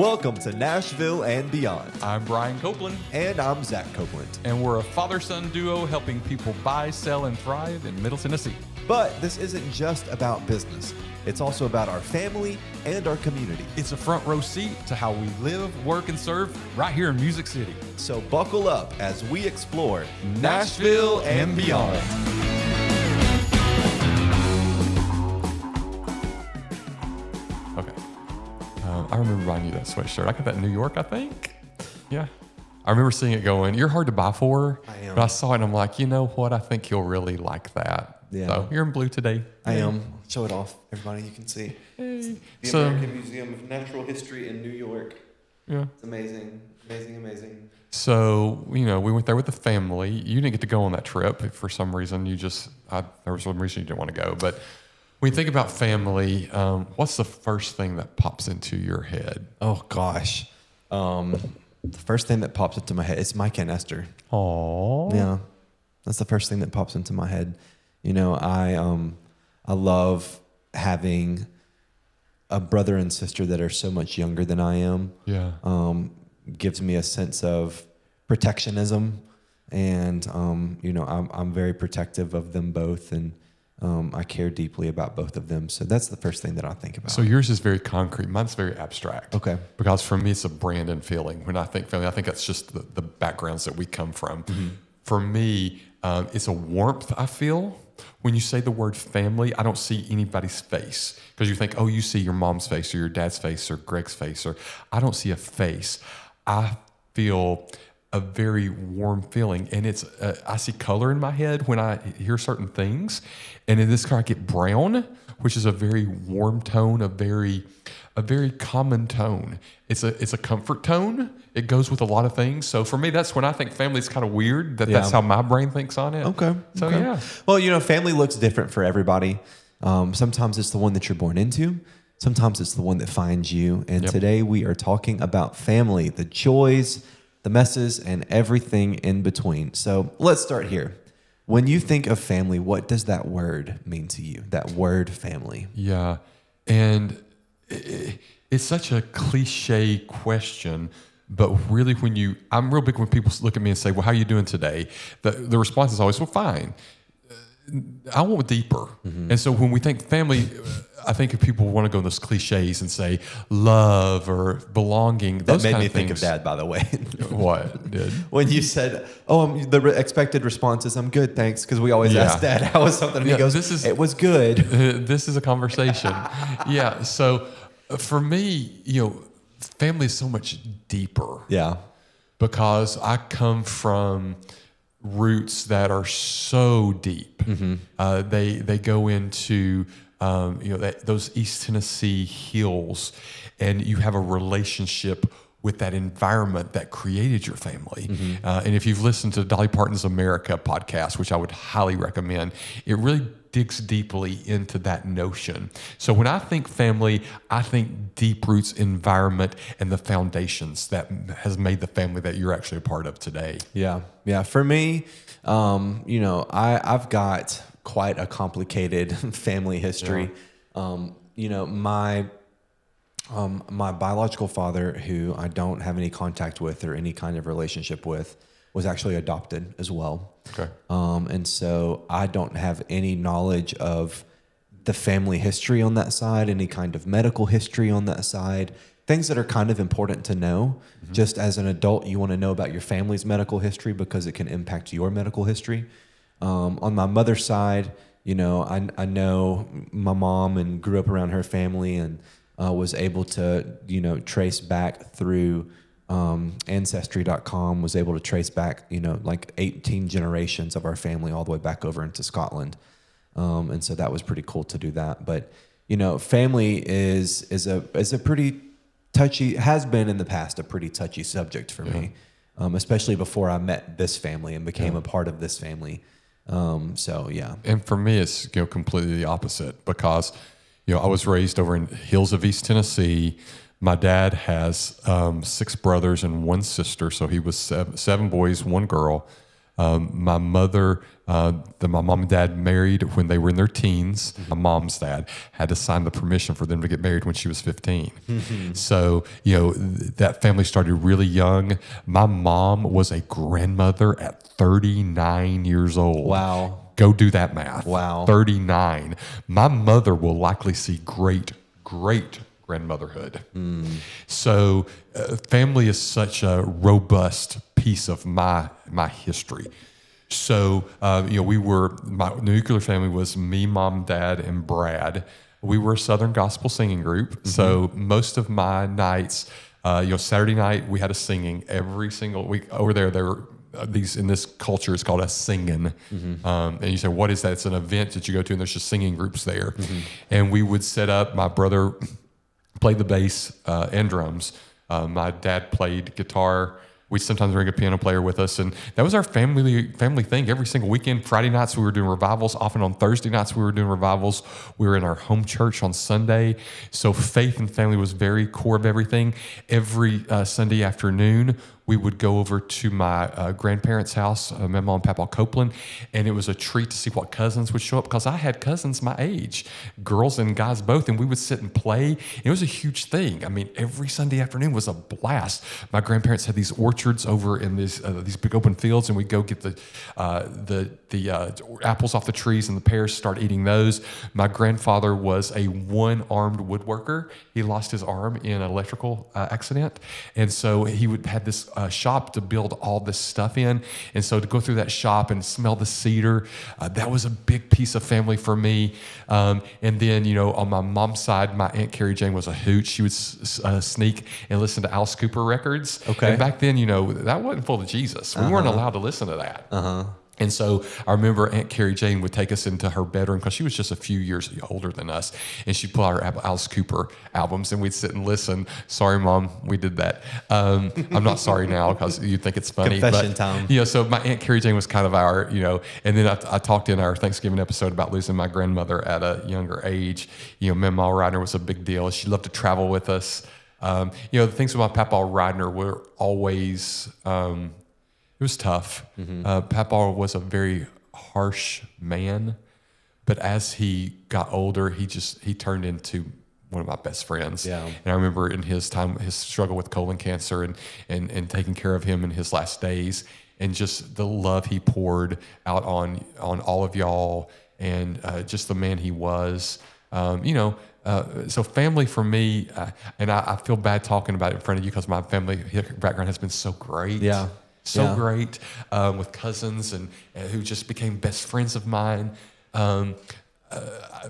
Welcome to Nashville and Beyond. I'm Brian Copeland. And I'm Zach Copeland. And we're a father-son duo helping people buy, sell, and thrive in Middle Tennessee. But this isn't just about business. It's also about our family and our community. It's a front row seat to how we live, work, and serve right here in Music City. So buckle up as we explore Nashville and Beyond. Okay. I remember buying you that sweatshirt. I got that in New York, I think. Yeah. I remember seeing it going, you're hard to buy for. I am. But I saw it and I'm like, you know what? I think you'll really like that. Yeah. So you're in blue today. I am. Show it off, everybody. You can see. Hey. The American Museum of Natural History in New York. Yeah. It's amazing. Amazing, amazing. So, we went there with the family. You didn't get to go on that trip for some reason. There was some reason you didn't want to go. But when you think about family, what's the first thing that pops into your head? Oh, gosh. The first thing that pops into my head is Mike and Esther. Aww. Yeah. That's the first thing that pops into my head. I love having a brother and sister that are so much younger than I am. Yeah. Gives me a sense of protectionism, and I'm very protective of them both, and I care deeply about both of them. So that's the first thing that I think about. So yours is very concrete. Mine's very abstract. Okay. Because for me, it's a brand and feeling. When I think family, I think that's just the backgrounds that we come from. Mm-hmm. For me, it's a warmth I feel. When you say the word family, I don't see anybody's face, because you think, oh, you see your mom's face or your dad's face or Greg's face, or I don't see a face. I feel a very warm feeling, and it's I see color in my head when I hear certain things, and in this car I get brown, which is a very warm tone, a very common tone. It's a comfort tone. It goes with a lot of things. So for me, that's when I think family is kind of weird. That's how my brain thinks on it. Okay. So okay. yeah. Well, family looks different for everybody. Sometimes it's the one that you're born into. Sometimes it's the one that finds you. And today we are talking about family, the joys, the messes, and everything in between. So let's start here. When you think of family, what does that word mean to you? That word family. Yeah. And it's such a cliche question, but really I'm real big when people look at me and say, well, how are you doing today? The response is always, well, fine. I want deeper. Mm-hmm. And so when we think family, I think if people want to go in those cliches and say love or belonging, those that made kind me of think things. of Dad, by the way. What did? When you said, the expected response is, I'm good, thanks, because we always ask Dad how was something, and he goes, it was good. This is a conversation. Yeah. So for me, family is so much deeper. Yeah. Because I come from roots that are so deep. Mm-hmm. They go into those East Tennessee hills, and you have a relationship with that environment that created your family. Mm-hmm. And if you've listened to Dolly Parton's America podcast, which I would highly recommend, it really digs deeply into that notion. So when I think family, I think deep roots, environment, and the foundations that has made the family that you're actually a part of today. Yeah. Yeah. For me, I've got quite a complicated family history. Yeah. My biological father, who I don't have any contact with or any kind of relationship with, was actually adopted as well. Okay. And so I don't have any knowledge of the family history on that side, any kind of medical history on that side, things that are kind of important to know. Mm-hmm. Just as an adult, you want to know about your family's medical history because it can impact your medical history. On my mother's side, I know my mom and grew up around her family, and was able to, trace back through Ancestry.com, was able to trace back, like 18 generations of our family all the way back over into Scotland. And so that was pretty cool to do that. But, family is a pretty touchy, has been in the past a pretty touchy subject for me, especially before I met this family and became a part of this family. And for me, it's completely the opposite, because I was raised over in hills of East Tennessee. My dad has 6 brothers and 1 sister, so he was seven boys, 1 girl. My mother, my mom and dad married when they were in their teens. My mom's dad had to sign the permission for them to get married when she was 15. So, that family started really young. My mom was a grandmother at 39 years old. Wow. Go do that math. Wow. 39. My mother will likely see great grandmotherhood. So family is such a robust piece of my history. So, my nuclear family was me, mom, dad, and Brad. We were a Southern gospel singing group. So most of my nights, Saturday night, we had a singing every single week. Over there were these, in this culture, it's called a singing. And you say, what is that? It's an event that you go to, and there's just singing groups there. And we would set up, my brother played the bass and drums. My dad played guitar. We sometimes bring a piano player with us, and that was our family thing. Every single weekend, Friday nights we were doing revivals. Often on Thursday nights we were doing revivals. We were in our home church on Sunday. So faith and family was very core of everything. Every Sunday afternoon, we would go over to my grandparents' house, my mom and Papa Copeland, and it was a treat to see what cousins would show up, because I had cousins my age, girls and guys both, and we would sit and play. It was a huge thing. I mean, every Sunday afternoon was a blast. My grandparents had these orchards over in these big open fields, and we'd go get the apples off the trees and the pears, start eating those. My grandfather was a one-armed woodworker. He lost his arm in an electrical accident, and so he would have this shop to build all this stuff in. And so to go through that shop and smell the cedar, that was a big piece of family for me. And then, on my mom's side, my Aunt Carrie Jane was a hoot. She would sneak and listen to Alice Cooper records. Okay. And back then, that wasn't full of Jesus. We weren't allowed to listen to that. And so I remember Aunt Carrie Jane would take us into her bedroom, because she was just a few years older than us, and she'd pull out her Alice Cooper albums, and we'd sit and listen. Sorry, Mom, we did that. I'm not sorry now, because you think it's funny. Confession time. So my Aunt Carrie Jane was kind of our, and then I talked in our Thanksgiving episode about losing my grandmother at a younger age. Mama Ryder was a big deal. She loved to travel with us. The things with my Papa Ryder were always... it was tough. Papa was a very harsh man, but as he got older, he turned into one of my best friends. Yeah. And I remember in his time, his struggle with colon cancer and taking care of him in his last days, and just the love he poured out on all of y'all, and just the man he was. So family for me, and I feel bad talking about it in front of you, because my family background has been so great. Yeah. Great, with cousins and who just became best friends of mine.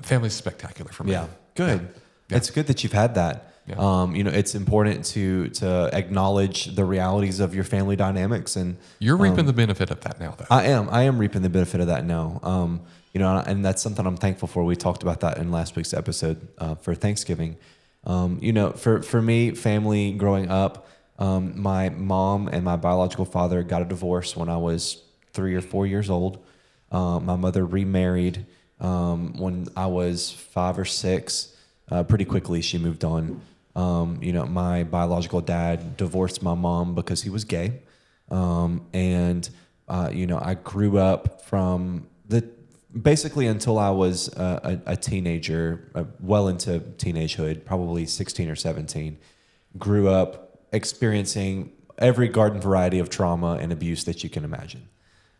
Family's spectacular for me. Yeah, good. Yeah. It's good that you've had that. Yeah. It's important to acknowledge the realities of your family dynamics, and you're reaping the benefit of that now, though. I am reaping the benefit of that now. And that's something I'm thankful for. We talked about that in last week's episode for Thanksgiving. For me, family growing up. My mom and my biological father got a divorce when I was 3 or 4 years old. My mother remarried when I was 5 or 6. Pretty quickly, she moved on. My biological dad divorced my mom because he was gay. I grew up from basically until I was a teenager, well into teenagehood, probably 16 or 17. Grew up experiencing every garden variety of trauma and abuse that you can imagine.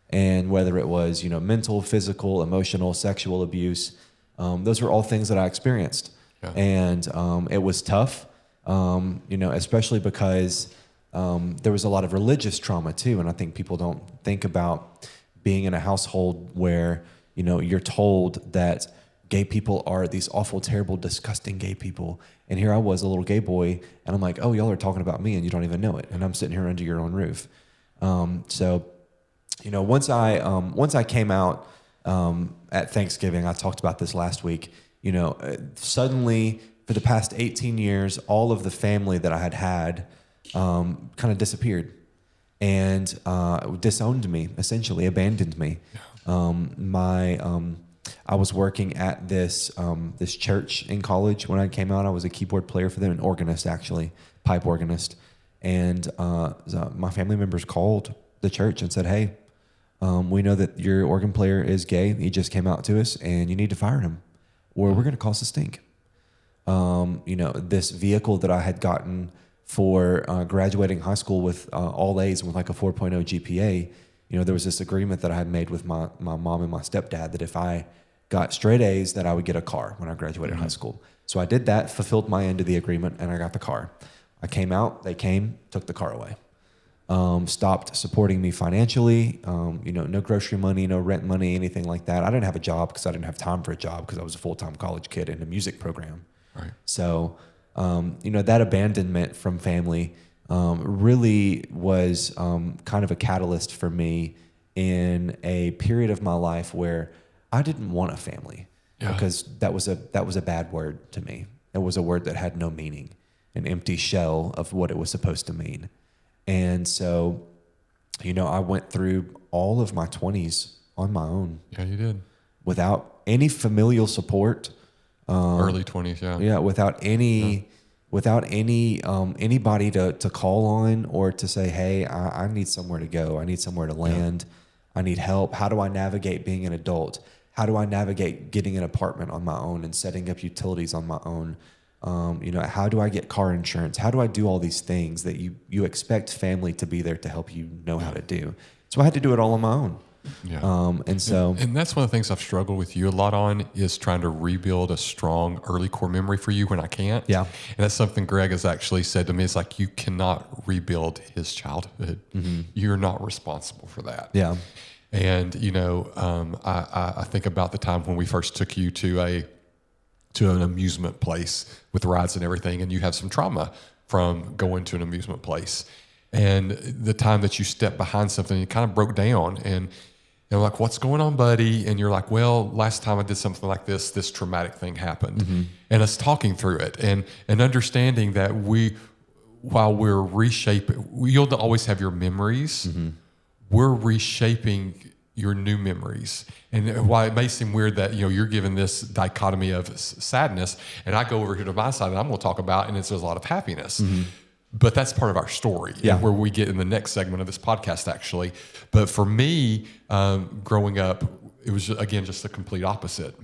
And whether it was, mental, physical, emotional, sexual abuse, those were all things that I experienced. Yeah. And it was tough, especially because there was a lot of religious trauma too. And I think people don't think about being in a household where, you're told that gay people are these awful, terrible, disgusting gay people. And here I was, a little gay boy, and I'm like, oh, y'all are talking about me and you don't even know it. And I'm sitting here under your own roof. Once I came out at Thanksgiving, I talked about this last week, suddenly for the past 18 years, all of the family that I had kind of disappeared and disowned me, essentially abandoned me. I was working at this church in college when I came out. I was a keyboard player for them, an organist actually, pipe organist. And my family members called the church and said, "Hey, We know that your organ player is gay. He just came out to us, and you need to fire him, or we're going to cause a stink. This vehicle that I had gotten for graduating high school with all A's with like a 4.0 GPA, there was this agreement that I had made with my mom and my stepdad that if I got straight A's, that I would get a car when I graduated high school. So I did that, fulfilled my end of the agreement, and I got the car. I came out, they came, took the car away. Stopped supporting me financially, no grocery money, no rent money, anything like that. I didn't have a job because I didn't have time for a job because I was a full-time college kid in a music program. Right. So, that abandonment from family really was kind of a catalyst for me in a period of my life where I didn't want a family because that was a bad word to me. It was a word that had no meaning, an empty shell of what it was supposed to mean. And so, I went through all of my 20s on my own. Yeah, you did. Without any familial support. Early 20s, yeah. Yeah, without any anybody to call on or to say, hey, I need somewhere to go. I need somewhere to land. Yeah. I need help. How do I navigate being an adult? How do I navigate getting an apartment on my own and setting up utilities on my own? How do I get car insurance? How do I do all these things that you expect family to be there to help you know how to do? So I had to do it all on my own. Yeah. And that's one of the things I've struggled with you a lot on is trying to rebuild a strong early core memory for you when I can't. Yeah. And that's something Greg has actually said to me. It's like, you cannot rebuild his childhood. Mm-hmm. You're not responsible for that. Yeah. And, I think about the time when we first took you to an amusement place with rides and everything, and you have some trauma from going to an amusement place. And the time that you stepped behind something, you kind of broke down and like, what's going on, buddy? And you're like, well, last time I did something like this traumatic thing happened. Mm-hmm. And us talking through it and understanding that while we're reshaping, you'll always have your memories. Mm-hmm. We're reshaping your new memories. And while it may seem weird that, you're given this dichotomy of sadness, and I go over here to my side and I'm going to talk about, and there's a lot of happiness. Mm-hmm. But that's part of our story, where we get in the next segment of this podcast, actually. But for me, growing up, it was, again, just the complete opposite.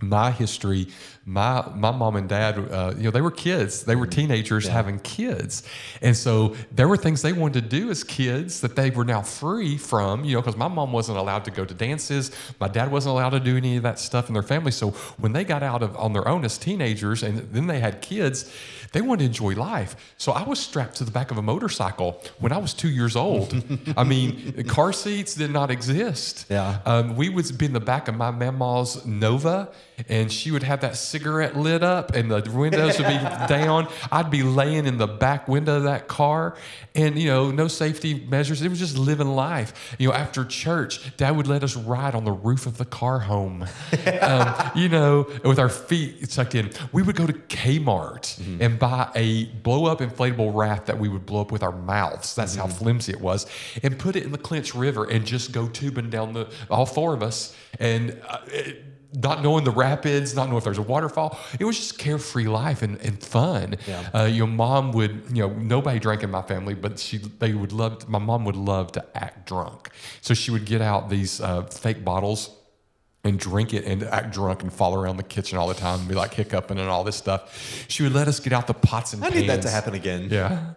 My history, my mom and dad, they were kids. They were teenagers having kids. And so there were things they wanted to do as kids that they were now free from, because my mom wasn't allowed to go to dances. My dad wasn't allowed to do any of that stuff in their family. So when they got out on their own as teenagers and then they had kids, they wanted to enjoy life. So I was strapped to the back of a motorcycle when I was 2 years old. I mean, car seats did not exist. Yeah. We would be in the back of my mama's Nova, and she would have that cigarette lit up and the windows would be down. I'd be laying in the back window of that car and, no safety measures. It was just living life. After church, Dad would let us ride on the roof of the car home, with our feet tucked in. We would go to Kmart and buy a blow-up inflatable raft that we would blow up with our mouths. That's how flimsy it was. And put it in the Clinch River and just go tubing down all four of us. And not knowing the rapids, not knowing if there's a waterfall. It was just carefree life and fun. Yeah. Your mom would, nobody drank in my family, but my mom would love to act drunk. So she would get out these fake bottles and drink it and act drunk and follow around the kitchen all the time and be like hiccuping and all this stuff. She would let us get out the pots and pans. I need that to happen again. Yeah.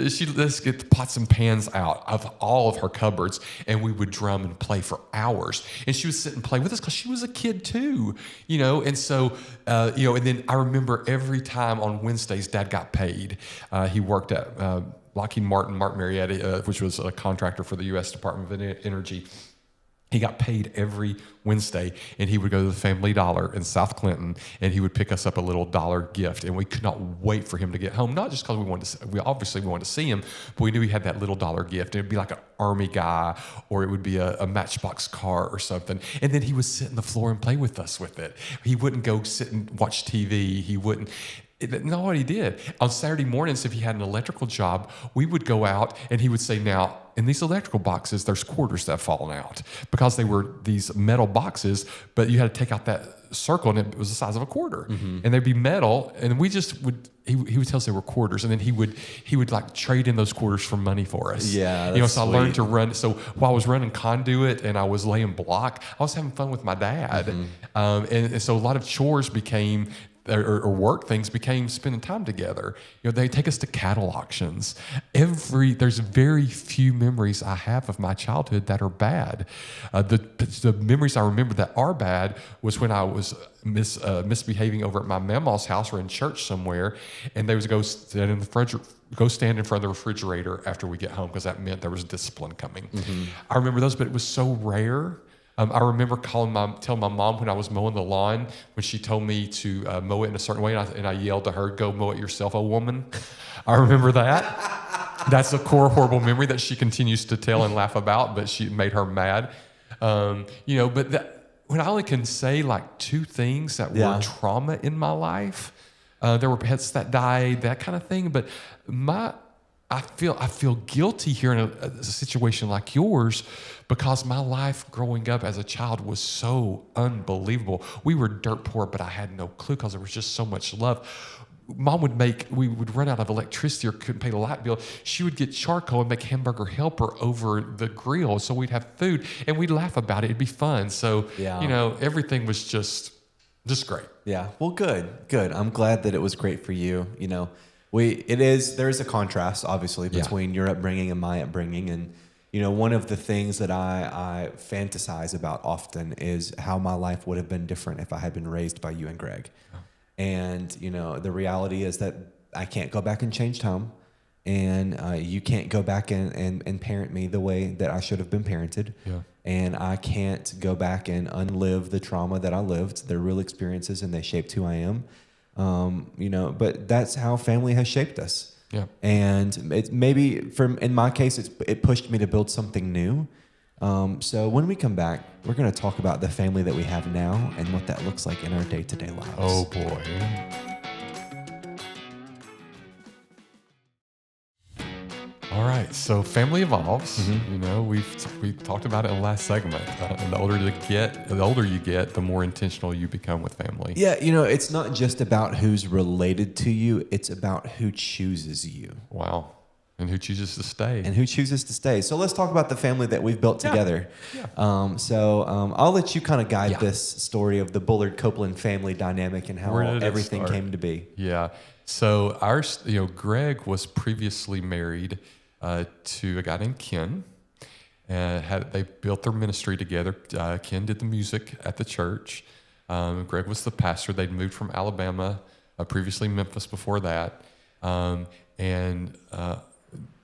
She'd let us get the pots and pans out of all of her cupboards, and we would drum and play for hours. And she would sit and play with us because she was a kid too, And so, and then I remember every time on Wednesdays, Dad got paid. He worked at Lockheed Martin Marietta, which was a contractor for the U.S. Department of Energy. He got paid every Wednesday, and he would go to the Family Dollar in South Clinton, and he would pick us up a little dollar gift, and we could not wait for him to get home. Not just because we obviously wanted to see him, but we knew he had that little dollar gift. And it'd be like an Army guy, or it would be a Matchbox car or something. And then he would sit on the floor and play with us with it. He wouldn't go sit and watch TV. He wouldn't. Not what he did. On Saturday mornings, if he had an electrical job, we would go out and he would say, now, in these electrical boxes, there's quarters that have fallen out because they were these metal boxes, but you had to take out that circle, and it was the size of a quarter, and they'd be metal, and we just would. He would tell us they were quarters, and then he would like trade in those quarters for money for us. Yeah, you know. So I learned to run. So while I was running conduit and I was laying block, I was having fun with my dad, and so a lot of chores became. Or work things became spending time together. You know, they take us to cattle auctions. There's very few memories I have of my childhood that are bad. The memories I remember that are bad was when I was misbehaving over at my mama's house or in church somewhere, and they would go stand in front of the refrigerator after we get home because that meant there was discipline coming. I remember those, but it was so rare. I remember telling my mom when I was mowing the lawn, when she told me to mow it in a certain way, and I yelled to her, "Go mow it yourself, oh woman." I remember that. That's a core horrible memory that she continues to tell and laugh about, but she made her mad. You know, but when I only can say like two things that were trauma in my life, there were pets that died, that kind of thing, but I feel guilty here in a situation like yours because my life growing up as a child was so unbelievable. We were dirt poor, but I had no clue because there was just so much love. Mom we would run out of electricity or couldn't pay the light bill. She would get charcoal and make hamburger helper over the grill so we'd have food and we'd laugh about it. It'd be fun. So, you know, everything was just great. Yeah. Well, good. I'm glad that it was great for you. You know, there is a contrast obviously between your upbringing and my upbringing. And, you know, one of the things that I fantasize about often is how my life would have been different if I had been raised by you and Greg. And, you know, the reality is that I can't go back and change time. And you can't go back and parent me the way that I should have been parented. Yeah. And I can't go back and unlive the trauma that I lived. They're real experiences and they shaped who I am. You know, but that's how family has shaped us. Yeah. And it maybe in my case, it pushed me to build something new. So when we come back, we're going to talk about the family that we have now and what that looks like in our day-to-day lives. Oh boy. All right, so family evolves. You know, we talked about it in the last segment. And the older you get, the more intentional you become with family. Yeah, you know, it's not just about who's related to you; it's about who chooses you. Wow, and who chooses to stay. So let's talk about the family that we've built together. Yeah. I'll let you kind of guide this story of the Bullard Copeland family dynamic and how everything came to be. Yeah. So Greg was previously married to a guy named Ken. They built their ministry together. Ken did the music at the church. Greg was the pastor. They'd moved from Alabama, previously Memphis before that. And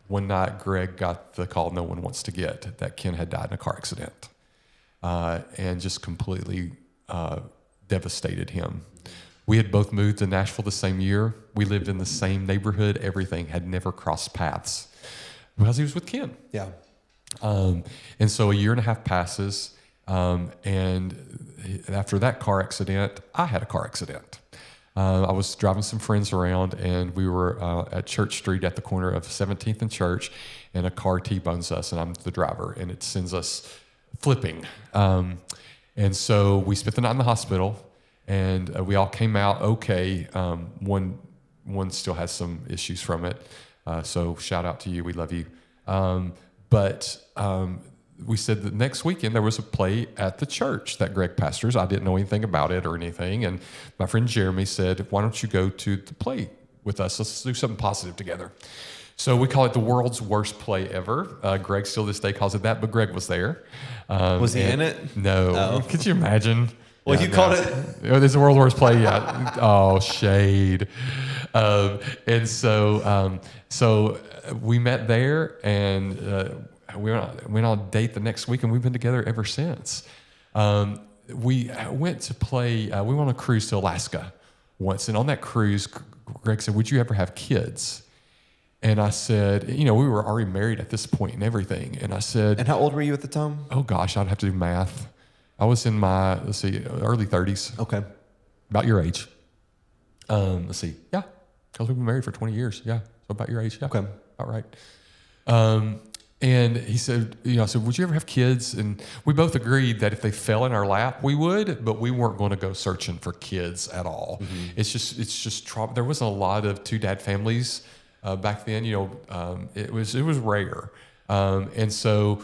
one night, Greg got the call no one wants to get that Ken had died in a car accident, and just completely devastated him. We had both moved to Nashville the same year. We lived in the same neighborhood. Everything had never crossed paths because he was with Ken. Yeah. And so a year and a half passes, and after that car accident, I had a car accident. I was driving some friends around, and we were at Church Street at the corner of 17th and Church, and a car T-bones us, and I'm the driver, and it sends us flipping. And so we spent the night in the hospital, and we all came out okay. One still has some issues from it, so shout out to you. We love you. But we said that next weekend there was a play at the church that Greg pastors. I didn't know anything about it or anything. And my friend Jeremy said, why don't you go to the play with us? Let's do something positive together. So we call it the world's worst play ever. Greg still this day calls it that, but Greg was there. Was he in it? No. Oh. Could you imagine? Well, you called it. It's the world's worst play, yeah. Oh, shade. And so we met there, and we went on a date the next week, and we've been together ever since. We went to play. We went on a cruise to Alaska once, and on that cruise, Greg said, "Would you ever have kids?" And I said, we were already married at this point and everything. And I said, "And how old were you at the time?" Oh gosh, I'd have to do math. I was in my early 30s. Okay, about your age. Let's see, because we've been married for 20 years. Yeah, so about your age. Yeah, okay, all right. And he said, I said, would you ever have kids? And we both agreed that if they fell in our lap, we would, but we weren't going to go searching for kids at all. Mm-hmm. It's just there wasn't a lot of 2-dad families back then. It was rare, and so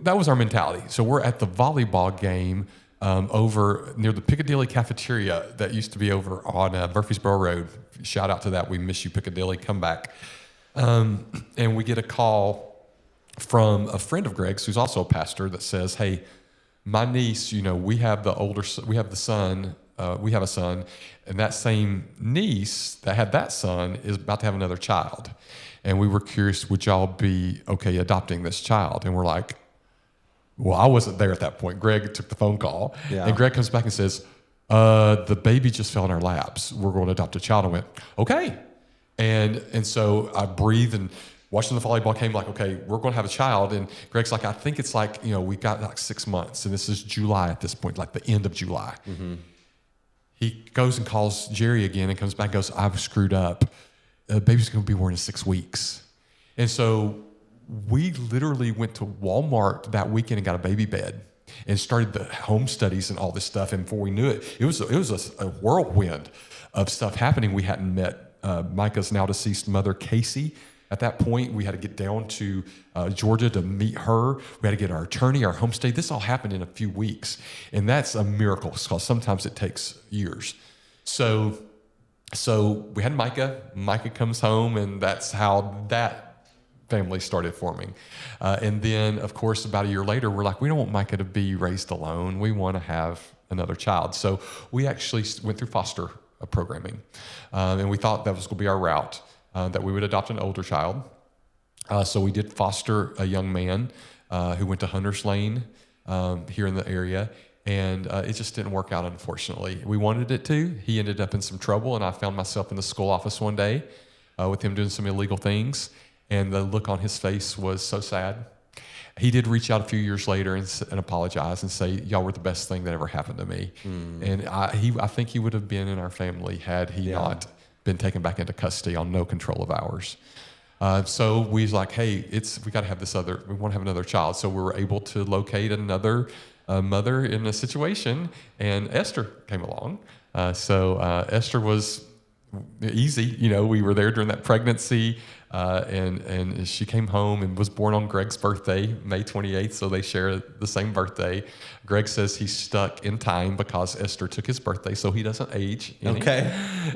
that was our mentality. So we're at the volleyball game over near the Piccadilly cafeteria that used to be over on Murfreesboro Road. Shout out to that. We miss you, Piccadilly. Come back. And we get a call from a friend of Greg's who's also a pastor that says, hey, my niece, we have a son, and that same niece that had that son is about to have another child. And we were curious, would y'all be okay adopting this child? And we're like, well, I wasn't there at that point. Greg took the phone call, and Greg comes back and says, the baby just fell in our laps. We're going to adopt a child. I went, okay. And so I breathed and watching the volleyball game, like, okay, we're going to have a child. And Greg's like, I think it's like, we got like 6 months. And this is July at this point, like the end of July. Mm-hmm. He goes and calls Jerry again and comes back and goes, I've screwed up. The baby's going to be born in 6 weeks. And so we literally went to Walmart that weekend and got a baby bed and started the home studies and all this stuff. And before we knew it, it was a whirlwind of stuff happening. We hadn't met Micah's now deceased mother, Casey. At that point, we had to get down to Georgia to meet her. We had to get our attorney, our homestay. This all happened in a few weeks. And that's a miracle because sometimes it takes years. So we had Micah. Micah comes home, and that's how that family started forming. And then, of course, about a year later, we're like, we don't want Micah to be raised alone. We want to have another child. So we actually went through foster programming. And we thought that was going to be our route. That we would adopt an older child. So we did foster a young man who went to Hunter's Lane here in the area, and it just didn't work out, unfortunately. We wanted it to. He ended up in some trouble, and I found myself in the school office one day with him doing some illegal things, and the look on his face was so sad. He did reach out a few years later and apologize and say, y'all were the best thing that ever happened to me. And I think he would have been in our family had he not been taken back into custody on no control of ours. So we was like, hey, we got to have we want to have another child. So we were able to locate another mother in a situation, and Esther came along. So Esther was easy. We were there during that pregnancy, and she came home and was born on Greg's birthday, May 28th, so they share the same birthday. Greg says he's stuck in time because Esther took his birthday, so he doesn't age any. Okay.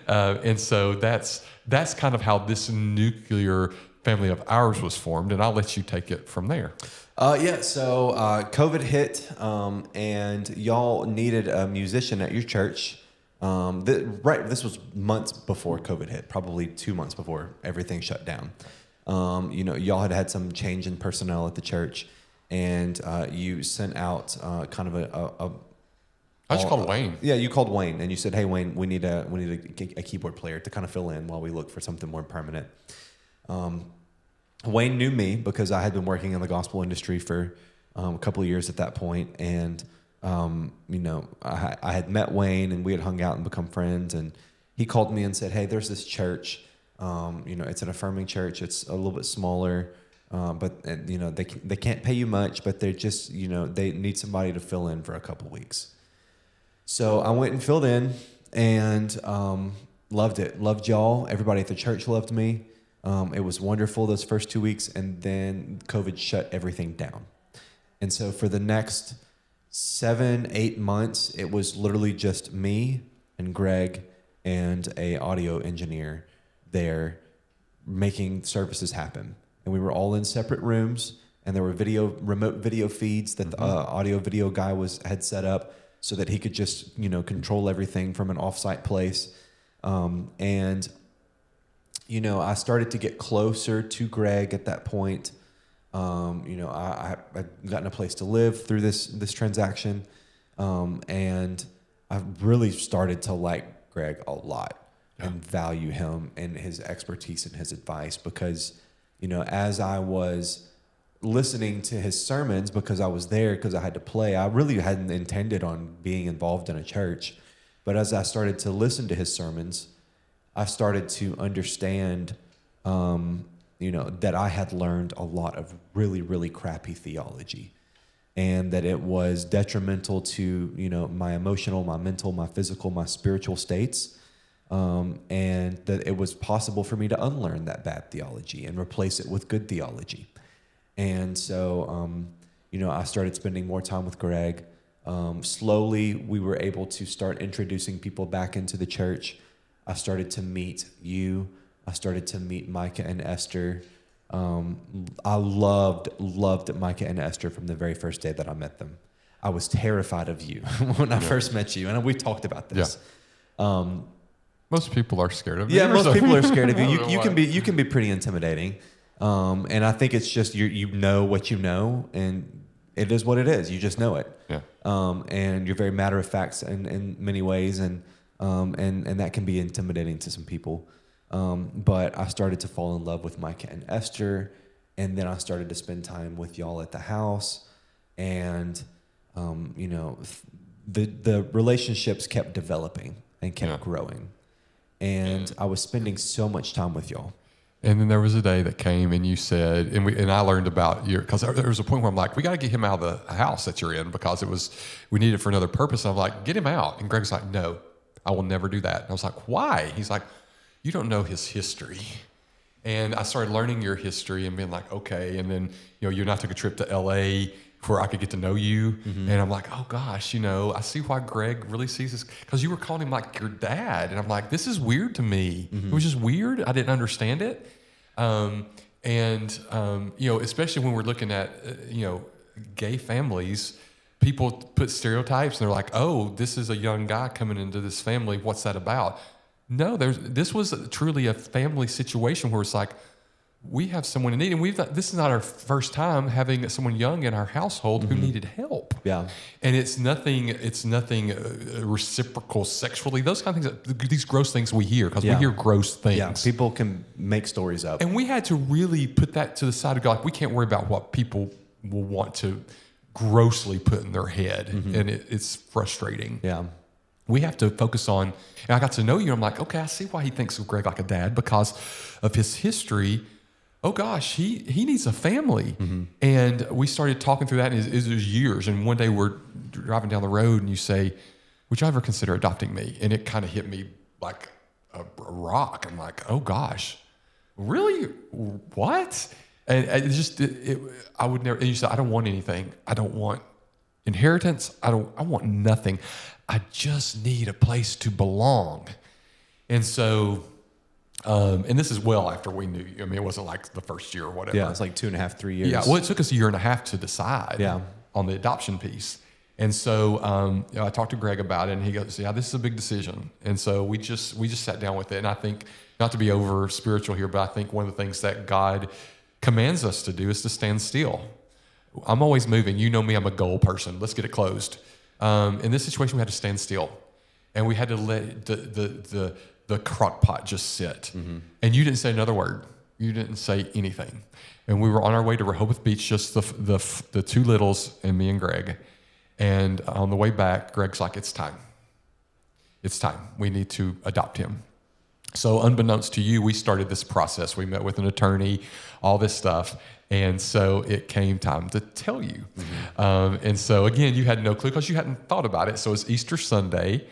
And so that's kind of how this nuclear family of ours was formed, and I'll let you take it from there. So COVID hit, and y'all needed a musician at your church. This was months before COVID hit, probably 2 months before everything shut down. Y'all had some change in personnel at the church, and you sent out kind of I just called Wayne. Yeah, you called Wayne, and you said, "Hey, Wayne, we need a keyboard player to kind of fill in while we look for something more permanent." Wayne knew me because I had been working in the gospel industry for a couple of years at that point, and I had met Wayne, and we had hung out and become friends. And he called me and said, "Hey, there's this church. It's an affirming church. It's a little bit smaller, but they can't pay you much, but they're just they need somebody to fill in for a couple weeks." So I went and filled in, and loved it. Loved y'all. Everybody at the church loved me. It was wonderful those first 2 weeks, and then COVID shut everything down. And so for the next 7-8 months, it was literally just me and Greg and a audio engineer there making services happen. And we were all in separate rooms, and there were remote video feeds that the audio video guy had set up so that he could just control everything from an offsite place. I started to get closer to Greg at that point. I'd gotten a place to live through this transaction, and I really started to like Greg a lot and value him and his expertise and his advice because, as I was listening to his sermons, because I was there because I had to play, I really hadn't intended on being involved in a church, but as I started to listen to his sermons, I started to understand that I had learned a lot of really, really crappy theology, and that it was detrimental to, my emotional, my mental, my physical, my spiritual states. And that it was possible for me to unlearn that bad theology and replace it with good theology. And so, I started spending more time with Greg. Slowly, we were able to start introducing people back into the church. I started to meet you. I started to meet Micah and Esther. I loved Micah and Esther from the very first day that I met them. I was terrified of you when I first met you, and we've talked about this. Yeah. Most people are scared of you. Yeah, most people are scared of you. You can be pretty intimidating, and I think it's just you know what you know, and it is what it is. You just know it. Yeah. And you're very matter of fact in many ways, and that can be intimidating to some people. But I started to fall in love with Micah and Esther, and then I started to spend time with y'all at the house, and the relationships kept developing and kept growing. And I was spending so much time with y'all. And then there was a day that came and you said, and I learned about because there was a point where I'm like, we got to get him out of the house that you're in because we need it for another purpose. And I'm like, get him out. And Greg's like, no, I will never do that. And I was like, why? He's like, you don't know his history. And I started learning your history and being like, okay. And then, you and I took a trip to LA where I could get to know you. Mm-hmm. And I'm like, oh gosh, I see why Greg really sees this, because you were calling him like your dad. And I'm like, this is weird to me. Mm-hmm. It was just weird. I didn't understand it. Especially when we're looking at, gay families, people put stereotypes and they're like, oh, this is a young guy coming into this family. What's that about? No, this was truly a family situation where it's like, we have someone in need, and this is not our first time having someone young in our household who needed help. Yeah, and it's nothing reciprocal sexually. Those kind of things, these gross things we hear because we hear gross things. Yeah, people can make stories up, and we had to really put that to the side and go like, we can't worry about what people will want to grossly put in their head, and it's frustrating. Yeah. We have to focus on, and I got to know you. I'm like, okay, I see why he thinks of Greg like a dad because of his history. Oh gosh, he needs a family. Mm-hmm. And we started talking through that, and it was years. And one day we're driving down the road, and you say, would you ever consider adopting me? And it kind of hit me like a rock. I'm like, oh gosh, really? What? And I would never. And you said, I don't want anything. I don't want inheritance. I want nothing. I just need a place to belong. And so, and this is well after we knew you. I mean, it wasn't like the first year or whatever. Yeah, it's like 2.5, 3 years. Yeah, well, it took us 1.5 years to decide on the adoption piece. And so I talked to Greg about it, and he goes, yeah, this is a big decision. And so we just sat down with it. And I think, not to be over spiritual here, but I think one of the things that God commands us to do is to stand still. I'm always moving. You know me, I'm a goal person. Let's get it closed. In this situation, we had to stand still, and we had to let the crock pot just sit. Mm-hmm. And you didn't say another word. You didn't say anything. And we were on our way to Rehoboth Beach, just the two littles and me and Greg. And on the way back, Greg's like, it's time. It's time. We need to adopt him. So unbeknownst to you, we started this process. We met with an attorney, all this stuff. And so it came time to tell you. Mm-hmm. And so, again, you had no clue because you hadn't thought about it. So it's Easter Sunday,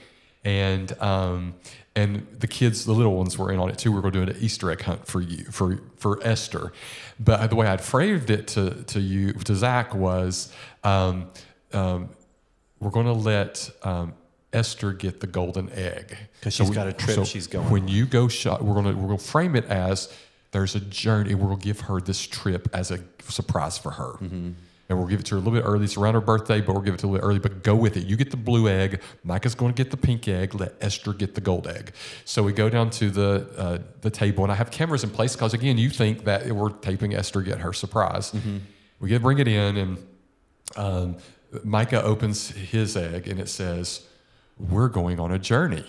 and the kids, the little ones, were in on it too. We were going to do an Easter egg hunt for you, for Esther. But the way I'd phrased it to Zach was, we're going to let Esther get the golden egg because she's got a trip she's going. When you go shop, we're going to frame it as there's a journey. We're going to give her this trip as a surprise for her. Mm-hmm. And we'll give it to her a little bit early. It's around her birthday, but we'll give it to her a little bit early. But go with it. You get the blue egg. Micah's going to get the pink egg. Let Esther get the gold egg. So we go down to the table, and I have cameras in place because, again, you think that we're taping Esther get her surprise. Mm-hmm. We bring it in, and Micah opens his egg, and it says, we're going on a journey.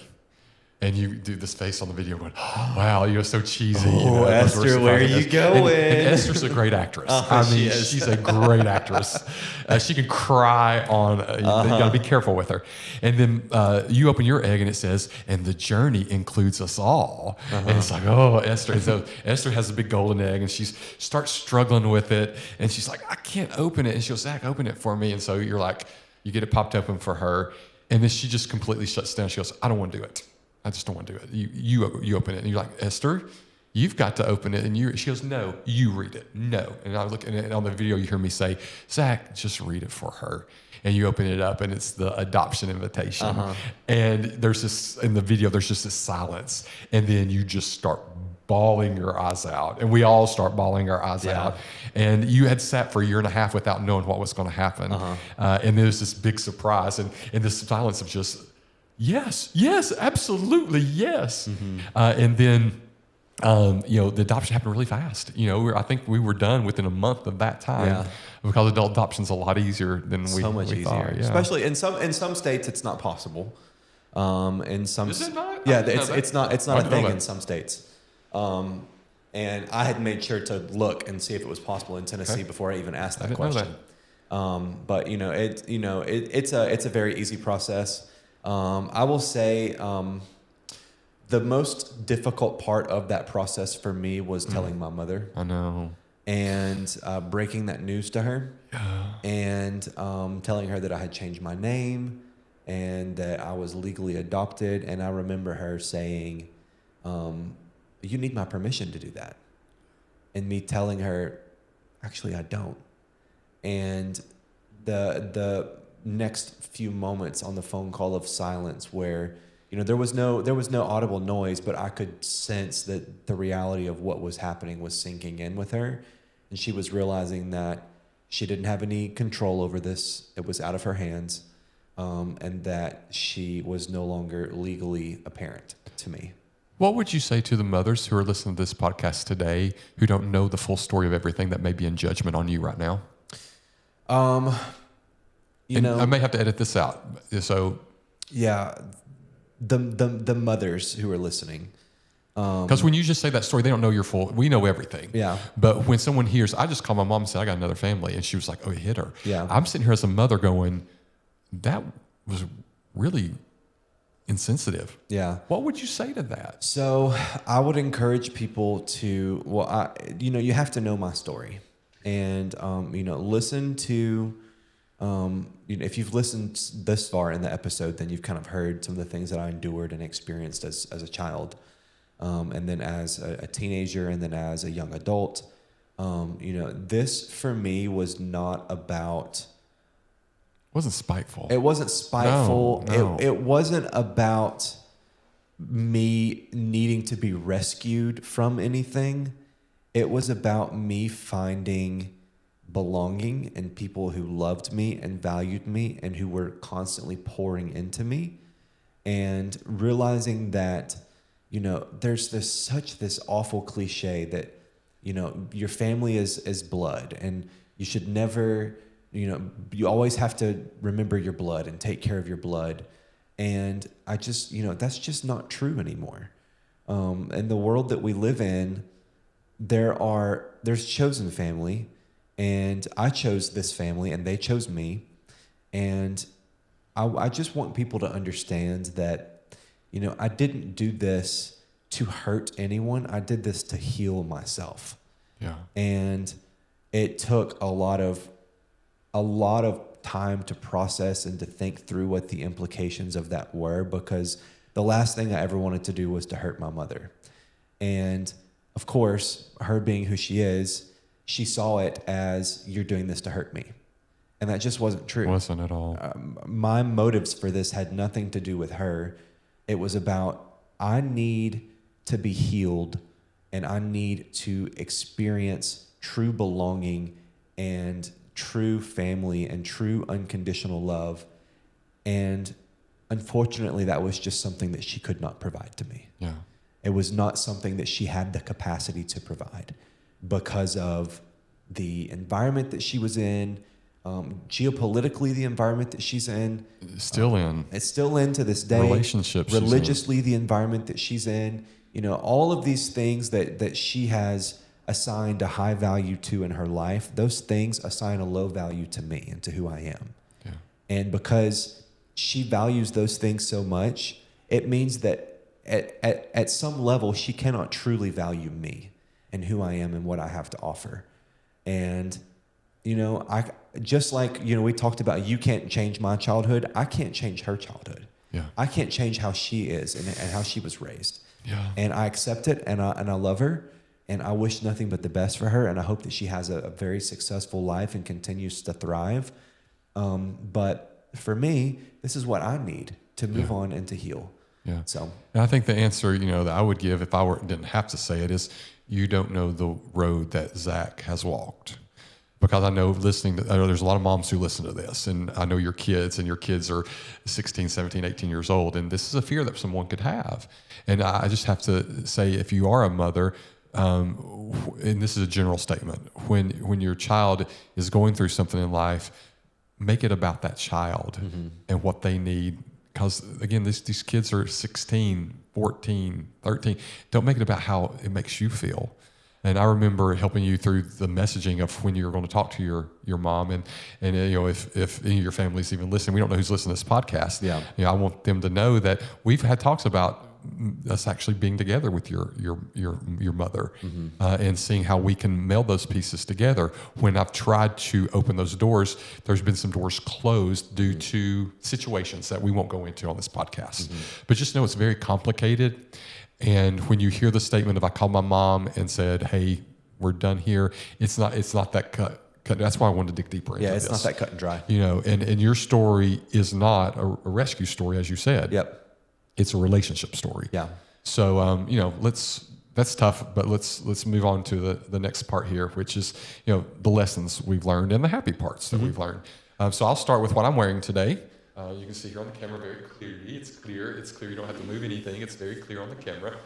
And you do this face on the video going, oh, wow, you're so cheesy. Oh, Esther, where are you going? And Esther's a great actress. She's a great actress. She can cry on, you got to be careful with her. And then you open your egg and it says, and the journey includes us all. And it's like, oh, Esther. And so Esther has a big golden egg and she starts struggling with it. And she's like, I can't open it. And she goes, Zach, open it for me. And so you're like, you get it popped open for her. And then she just completely shuts down. She goes, I don't want to do it. I just don't want to do it. You open it. And you're like, Esther, you've got to open it. And she goes, no, you read it. No. And I look, and on the video, you hear me say, Zach, just read it for her. And you open it up and it's the adoption invitation. And there's this, in the video, there's just this silence. And then you just start bawling your eyes out. And we all start bawling our eyes out. And you had sat for a year and a half without knowing what was going to happen. And there's this big surprise and this silence of just, yes, absolutely, yes. And then, the adoption happened really fast. I think we were done within a month of that time because adult adoption's a lot easier than we much we easier. thought. Yeah. Especially in some states, it's not possible. In some, is it not? Yeah, it's not a thing in some states. And I had made sure to look and see if it was possible in Tennessee before I even asked that question. But it's a very easy process. I will say the most difficult part of that process for me was telling my mother. I know. And breaking that news to her. And telling her that I had changed my name and that I was legally adopted. And I remember her saying, you need my permission to do that. And me telling her, actually, I don't. And the next few moments on the phone call of silence where, there was no audible noise, but I could sense that the reality of what was happening was sinking in with her. And she was realizing that she didn't have any control over this. It was out of her hands. And that she was no longer legally a parent to me. What would you say to the mothers who are listening to this podcast today who don't know the full story of everything that may be in judgment on you right now? I may have to edit this out. So, yeah, the mothers who are listening, because when you just say that story, they don't know your full. We know everything. Yeah. But when someone hears, I just called my mom and said I got another family, and she was like, "Oh, it hit her." Yeah. I'm sitting here as a mother going, "That was really insensitive." Yeah. What would you say to that? So I would encourage people to, you have to know my story, and listen to. If you've listened this far in the episode, then you've kind of heard some of the things that I endured and experienced as a child, and then as a teenager, and then as a young adult. This for me was not about. It wasn't spiteful. It wasn't spiteful. No. It wasn't about me needing to be rescued from anything. It was about me finding belonging and people who loved me and valued me and who were constantly pouring into me, and realizing that, there's this awful cliche that, your family is blood, and you should never, you always have to remember your blood and take care of your blood. And I just, that's just not true anymore. In the world that we live in, there's chosen family. And I chose this family, and they chose me. And I just want people to understand that, I didn't do this to hurt anyone. I did this to heal myself. Yeah. And it took a lot of time to process and to think through what the implications of that were, because the last thing I ever wanted to do was to hurt my mother. And of course, her being who she is, she saw it as, you're doing this to hurt me. And that just wasn't true. It wasn't at all. My motives for this had nothing to do with her. It was about, I need to be healed, and I need to experience true belonging and true family and true unconditional love. And unfortunately, that was just something that she could not provide to me. Yeah. It was not something that she had the capacity to provide, because of the environment that she was in, geopolitically, the environment that she's in. Still in. It's still in to this day. Relationships. Religiously, the environment that she's in. All of these things that she has assigned a high value to in her life, those things assign a low value to me and to who I am. Yeah. And because she values those things so much, it means that at some level, she cannot truly value me and who I am and what I have to offer. And, I just like, we talked about, you can't change my childhood. I can't change her childhood. Yeah. I can't change how she is and how she was raised. Yeah. And I accept it and I love her. And I wish nothing but the best for her. And I hope that she has a very successful life and continues to thrive. But for me, this is what I need to move on and to heal. Yeah. So, and I think the answer, that I would give if I didn't have to say it is, you don't know the road that Zach has walked. Because I know there's a lot of moms who listen to this, and I know your kids are 16, 17, 18 years old. And this is a fear that someone could have. And I just have to say, if you are a mother, and this is a general statement, when your child is going through something in life, make it about that child and what they need. Because again, these kids are 16, 14, 13. Don't make it about how it makes you feel. And I remember helping you through the messaging of when you're going to talk to your mom, and if any of your family's even listening, we don't know who's listening to this podcast. Yeah. I want them to know that we've had talks about us actually being together with your mother, and seeing how we can meld those pieces together. When I've tried to open those doors, there's been some doors closed due to situations that we won't go into on this podcast. But just know it's very complicated. And when you hear the statement of, I called my mom and said, hey, we're done here, it's not that cut. That's why I wanted to dig deeper into this. Yeah, it's not that cut and dry. And your story is not a rescue story, as you said. Yep. It's a relationship story. Yeah. So, that's tough, but let's move on to the next part here, which is, the lessons we've learned and the happy parts that we've learned. So I'll start with what I'm wearing today. You can see here on the camera very clearly. It's clear. You don't have to move anything. It's very clear on the camera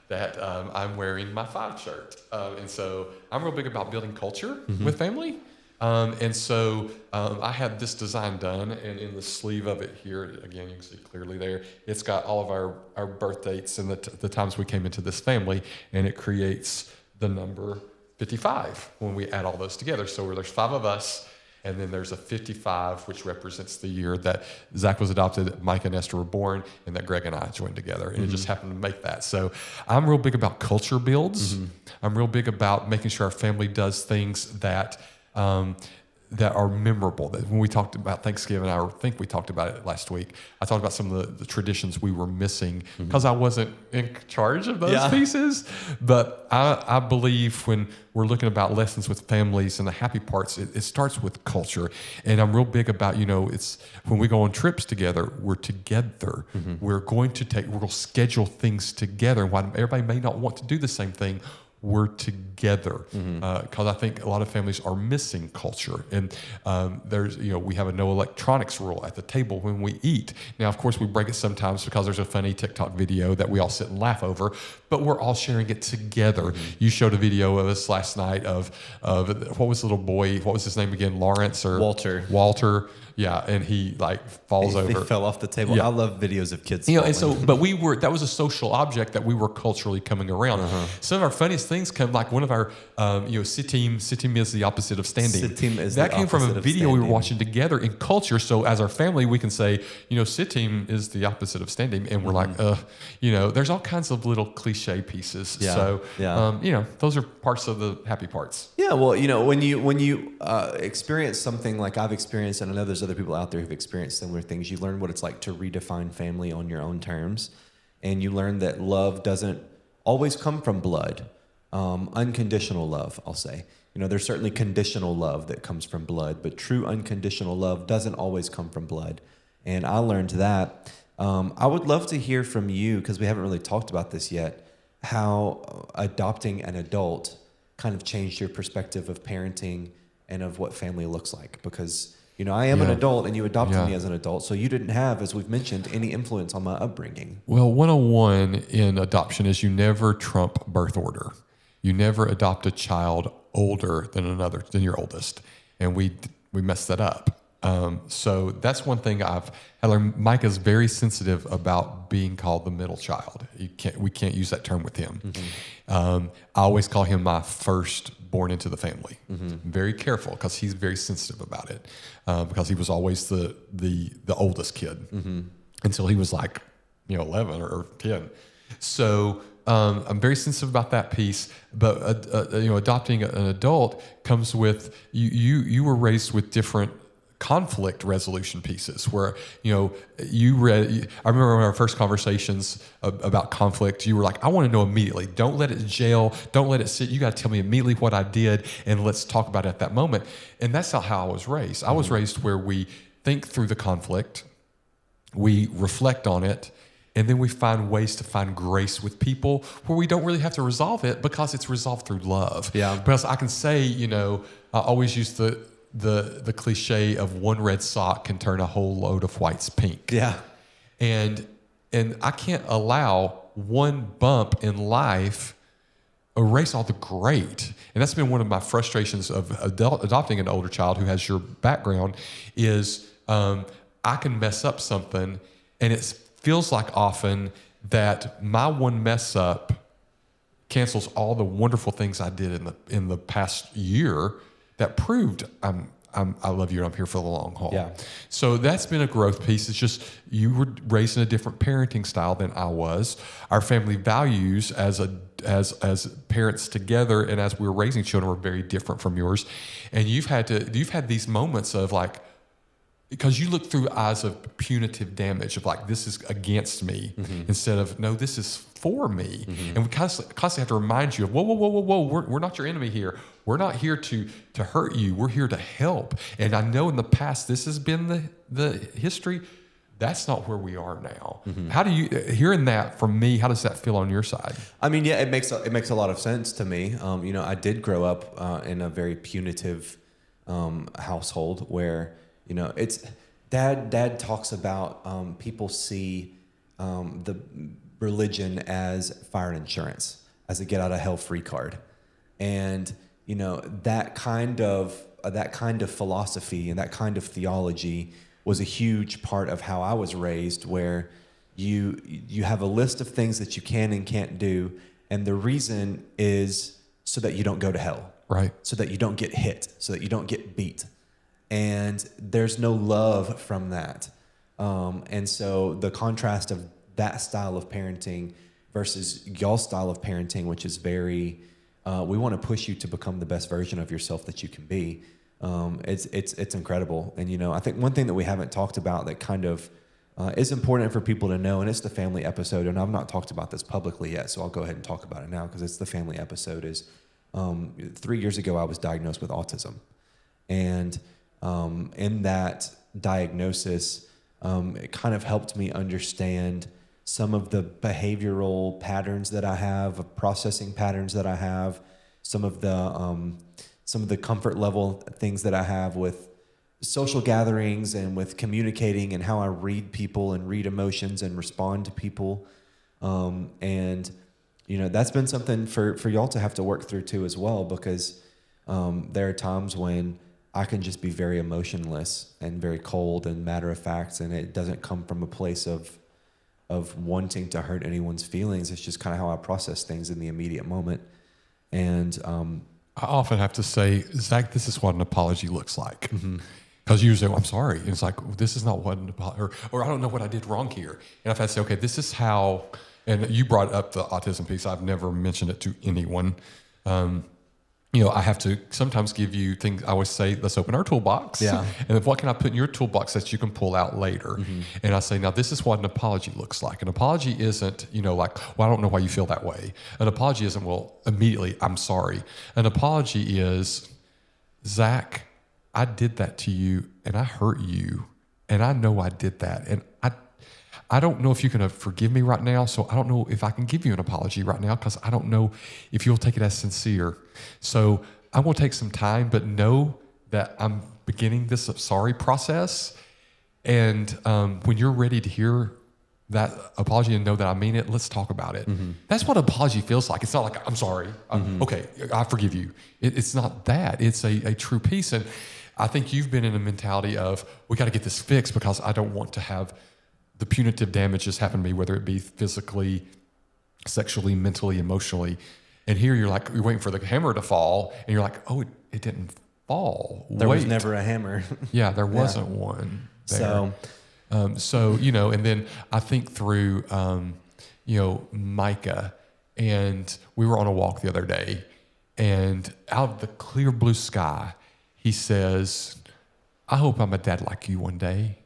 that I'm wearing my 5 shirt. And so I'm real big about building culture with family. And so I had this design done, and in the sleeve of it here, again, you can see clearly there, it's got all of our birth dates and the times we came into this family, and it creates the number 55 when we add all those together. So there's 5 of us, and then there's a 55, which represents the year that Zach was adopted, Mike and Esther were born, and that Greg and I joined together. And it just happened to make that. So I'm real big about culture builds. I'm real big about making sure our family does things that are memorable. That when we talked about Thanksgiving, I think we talked about it last week, I talked about some of the traditions we were missing because I wasn't in charge of those pieces. But I believe when we're looking about lessons with families and the happy parts, it starts with culture. And I'm real big about, it's when we go on trips together, we're together. We're going to schedule things together. And while everybody may not want to do the same thing, we're together, because I think a lot of families are missing culture. And we have a no electronics rule at the table when we eat. Now, of course, we break it sometimes because there's a funny TikTok video that we all sit and laugh over, but we're all sharing it together. You showed a video of us last night of what was the little boy? What was his name again? Lawrence or Walter. Yeah, and he falls over. He fell off the table. Yeah. I love videos of kids. And so, but that was a social object that we were culturally coming around. Some of our funniest things come one of our, sitting is the opposite of standing. That came from a video we were watching together in culture. So as our family, we can say, sitting is the opposite of standing, and we're there's all kinds of little cliche pieces. Yeah. So, those are parts of the happy parts. Yeah. Well, when you experience something like I've experienced, and I know there's other people out there who've experienced similar things, you learn what it's like to redefine family on your own terms. And you learn that love doesn't always come from blood. Unconditional love, I'll say. There's certainly conditional love that comes from blood, but true unconditional love doesn't always come from blood. And I learned that. I would love to hear from you, because we haven't really talked about this yet, how adopting an adult kind of changed your perspective of parenting and of what family looks like. Because I am an adult, and you adopted me as an adult, so you didn't have, as we've mentioned, any influence on my upbringing. Well, 101 in adoption is you never trump birth order. You never adopt a child older than your oldest. And we we messed that up. So that's one thing I've learned. Mike is very sensitive about being called the middle child. We can't use that term with him. I always call him my first born into the family. Very careful because he's very sensitive about it. Because he was always the oldest kid until he was like 11 or 10. So I'm very sensitive about that piece. But adopting an adult comes with you were raised with different conflict resolution pieces where, I remember in our first conversations about conflict, you were like, I want to know immediately. Don't let it jail. Don't let it sit. You got to tell me immediately what I did and let's talk about it at that moment. And that's not how I was raised. I was raised where we think through the conflict, we reflect on it, and then we find ways to find grace with people where we don't really have to resolve it because it's resolved through love. Yeah. Because I can say, I always use the cliche of one red sock can turn a whole load of whites pink. Yeah. And I can't allow one bump in life erase all the great. And that's been one of my frustrations of adopting an older child who has your background is I can mess up something and it feels like often that my one mess up cancels all the wonderful things I did in the past year that proved I love you and I'm here for the long haul. Yeah. So that's been a growth piece. It's just you were raised in a different parenting style than I was. Our family values as parents together and as we were raising children were very different from yours. And you've had these moments of like, because you look through eyes of punitive damage of like, this is against me instead of, no, this is for me. And we constantly have to remind you of, whoa, we're not your enemy here. We're not here to hurt you. We're here to help. And I know in the past, this has been the history. That's not where we are now. How do you, hearing that from me, how does that feel on your side? I mean, yeah, it makes a lot of sense to me. I did grow up in a very punitive household where, it's dad talks about people see the religion as fire insurance, as a get out of hell free card. And, that kind of philosophy and that kind of theology was a huge part of how I was raised, where you have a list of things that you can and can't do. And the reason is so that you don't go to hell. Right. So that you don't get hit, so that you don't get beat. And there's no love from that. And so the contrast of that style of parenting versus y'all's style of parenting, which is very, we want to push you to become the best version of yourself that you can be. It's incredible. And, I think one thing that we haven't talked about that kind of is important for people to know, and it's the family episode, and I've not talked about this publicly yet, so I'll go ahead and talk about it now because it's the family episode, is 3 years ago I was diagnosed with autism. And in that diagnosis, it kind of helped me understand some of the behavioral patterns that I have, processing patterns that I have, some of the comfort level things that I have with social gatherings and with communicating and how I read people and read emotions and respond to people. And that's been something for y'all to have to work through too as well, because there are times when I can just be very emotionless and very cold and matter of fact, and it doesn't come from a place of wanting to hurt anyone's feelings. It's just kind of how I process things in the immediate moment. And I often have to say, Zach, this is what an apology looks like. Because you say, well, I'm sorry. And it's like, well, this is not what an apology, or I don't know what I did wrong here. And I've had to say, okay, this is how, and you brought up the autism piece. I've never mentioned it to anyone. I have to sometimes give you things. I always say, let's open our toolbox. Yeah. And what can I put in your toolbox that you can pull out later? And I say, now this is what an apology looks like. An apology isn't, like, well, I don't know why you feel that way. An apology isn't, well, immediately, I'm sorry. An apology is, Zach, I did that to you and I hurt you. And I know I did that. And I don't know if you can forgive me right now, so I don't know if I can give you an apology right now because I don't know if you'll take it as sincere. So I will take some time, but know that I'm beginning this sorry process. And when you're ready to hear that apology and know that I mean it, let's talk about it. That's what apology feels like. It's not like, I'm sorry. Okay, I forgive you. It's not that. It's a true peace. And I think you've been in a mentality of, we got to get this fixed because I don't want to have the punitive damages happen to me, whether it be physically, sexually, mentally, emotionally. And here you're waiting for the hammer to fall, and you're like, oh, it didn't fall. There was never a hammer. Yeah, there wasn't one there. So, and then I think through, Micah, and we were on a walk the other day, and out of the clear blue sky, he says, I hope I'm a dad like you one day.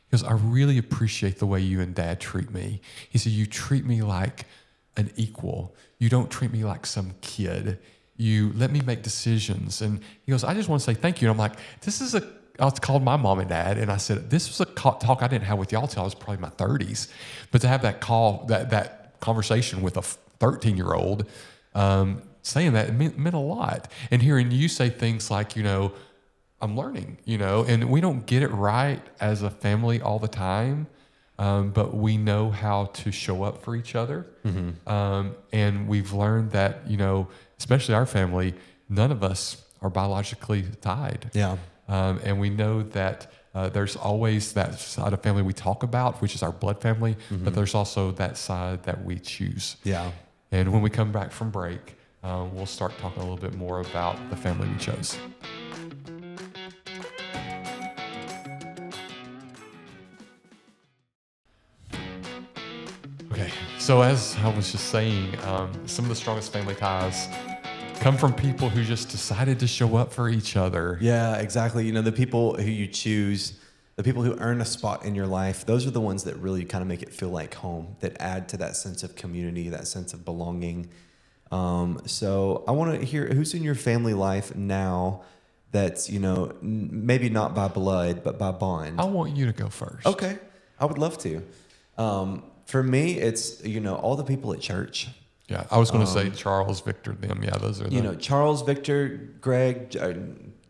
Because I really appreciate the way you and Dad treat me. He said, you treat me like an equal. You don't treat me like some kid. You let me make decisions. And he goes, I just want to say thank you. And I'm like, I was called my mom and dad, and I said, this was a talk I didn't have with y'all till I was probably in my 30s. But to have that call, that conversation with a 13-year-old, saying that, it meant a lot. And hearing you say things like, I'm learning, and we don't get it right as a family all the time, but we know how to show up for each other. Mm-hmm. And we've learned that, especially our family, none of us are biologically tied. Yeah. And we know that there's always that side of family we talk about, which is our blood family, mm-hmm. but there's also that side that we choose. Yeah. And when we come back from break, we'll start talking a little bit more about the family we chose. Okay, so as I was just saying, some of the strongest family ties come from people who just decided to show up for each other. Yeah, exactly. The people who you choose, the people who earn a spot in your life, those are the ones that really kind of make it feel like home, that add to that sense of community, that sense of belonging. So I want to hear who's in your family life now that's, maybe not by blood, but by bond. I want you to go first. Okay, I would love to. For me, it's, all the people at church. Yeah, I was going to say Charles, Victor, them. Yeah, those are the... Charles, Victor, Greg,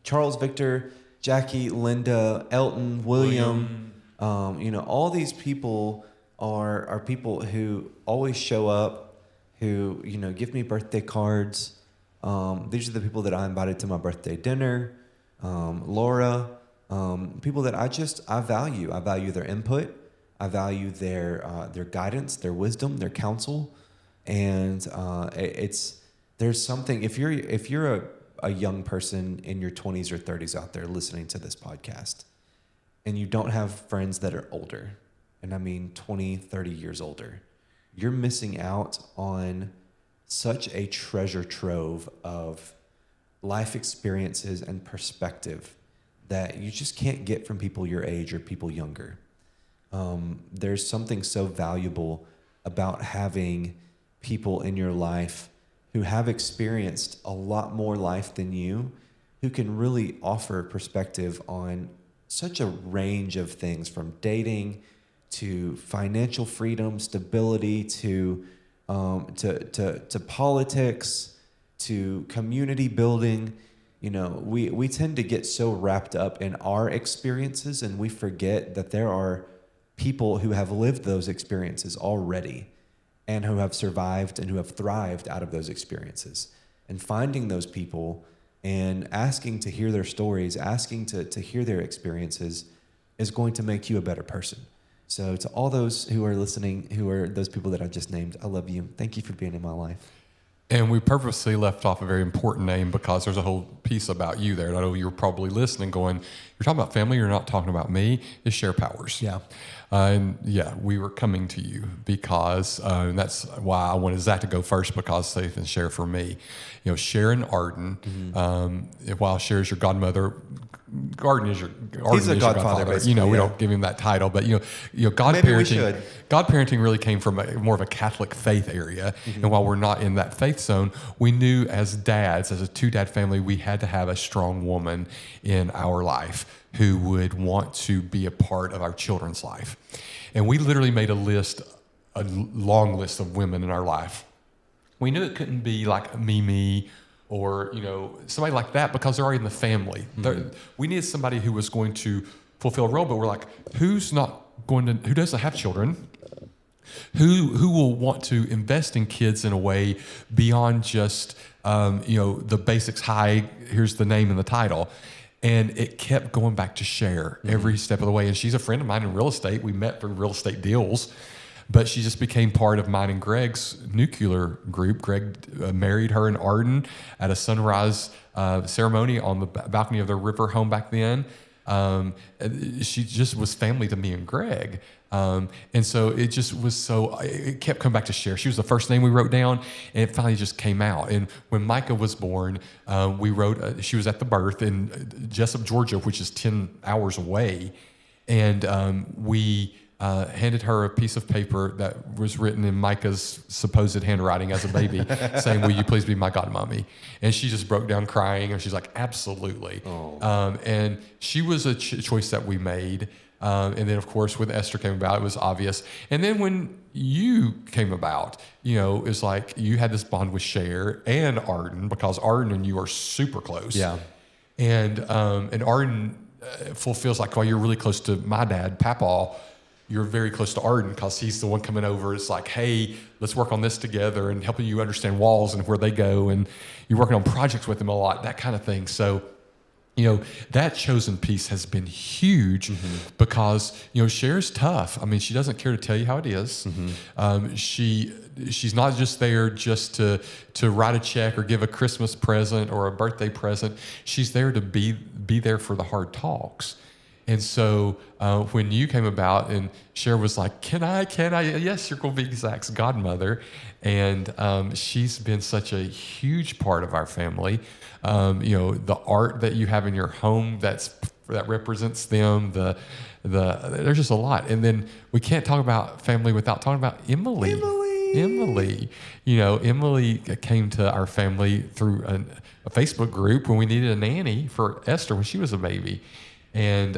Charles, Victor, Jackie, Linda, Elton, William. All these people are people who always show up, who, give me birthday cards. These are the people that I invited to my birthday dinner. Laura, people that I value. I value their input. I value their guidance, their wisdom, their counsel. And there's something, if you're a young person in your 20s or 30s out there listening to this podcast, and you don't have friends that are older, and I mean 20, 30 years older, you're missing out on such a treasure trove of life experiences and perspective that you just can't get from people your age or people younger. There's something so valuable about having people in your life who have experienced a lot more life than you, who can really offer perspective on such a range of things, from dating to financial freedom, stability, to politics, to community building. We tend to get so wrapped up in our experiences, and we forget that there are people who have lived those experiences already, and who have survived and who have thrived out of those experiences. And finding those people and asking to hear their stories, asking to hear their experiences, is going to make you a better person. So to all those who are listening, who are those people that I just named, I love you. Thank you for being in my life. And we purposely left off a very important name because there's a whole piece about you there. And I know you're probably listening going, you're talking about family, you're not talking about me. It's Share Powers. Yeah. We were coming to you because and that's why I wanted Zach to go first, because Safe and Share for me. Sharon Arden, mm-hmm. While Cher is your godmother, Arden is your godfather. Basically, we don't give him that title, but godparenting really came from more of a Catholic faith area. Mm-hmm. And while we're not in that faith zone, we knew as dads, as a 2-dad family, we had to have a strong woman in our life who would want to be a part of our children's life. And we literally made a long list of women in our life. We knew it couldn't be like Mimi or, somebody like that, because they're already in the family. Mm-hmm. We needed somebody who was going to fulfill a role, but we're like, who doesn't have children? Who will want to invest in kids in a way beyond just, the basics, here's the name and the title. And it kept going back to Cher every step of the way. And she's a friend of mine in real estate. We met through real estate deals, but she just became part of mine and Greg's nuclear group. Greg married her in Arden at a sunrise ceremony on the balcony of their river home back then. She just was family to me and Greg. And so it just was it kept coming back to Cher. She was the first name we wrote down, and it finally just came out. And when Micah was born, we wrote, she was at the birth in Jessup, Georgia, which is 10 hours away. And we handed her a piece of paper that was written in Micah's supposed handwriting as a baby, saying, "Will you please be my godmommy?" And she just broke down crying, and she's like, "Absolutely." And she was a choice that we made. And then, of course, when Esther came about, it was obvious. And then when you came about, it was like you had this bond with Cher and Arden, because Arden and you are super close. Yeah. And Arden fulfills, like, while you're really close to my dad, Papaw, you're very close to Arden because he's the one coming over. It's like, hey, let's work on this together, and helping you understand walls and where they go. And you're working on projects with them a lot, that kind of thing. So, that chosen piece has been huge because, Cher's tough. I mean, she doesn't care to tell you how it is. She's not just there just to write a check or give a Christmas present or a birthday present. She's there to be there for the hard talks. And so when you came about and Cher was like, can I? Yes, you're going to be Zach's godmother. And she's been such a huge part of our family. The art that you have in your home that represents them, there's just a lot. And then we can't talk about family without talking about Emily. Emily came to our family through a Facebook group when we needed a nanny for Esther when she was a baby. And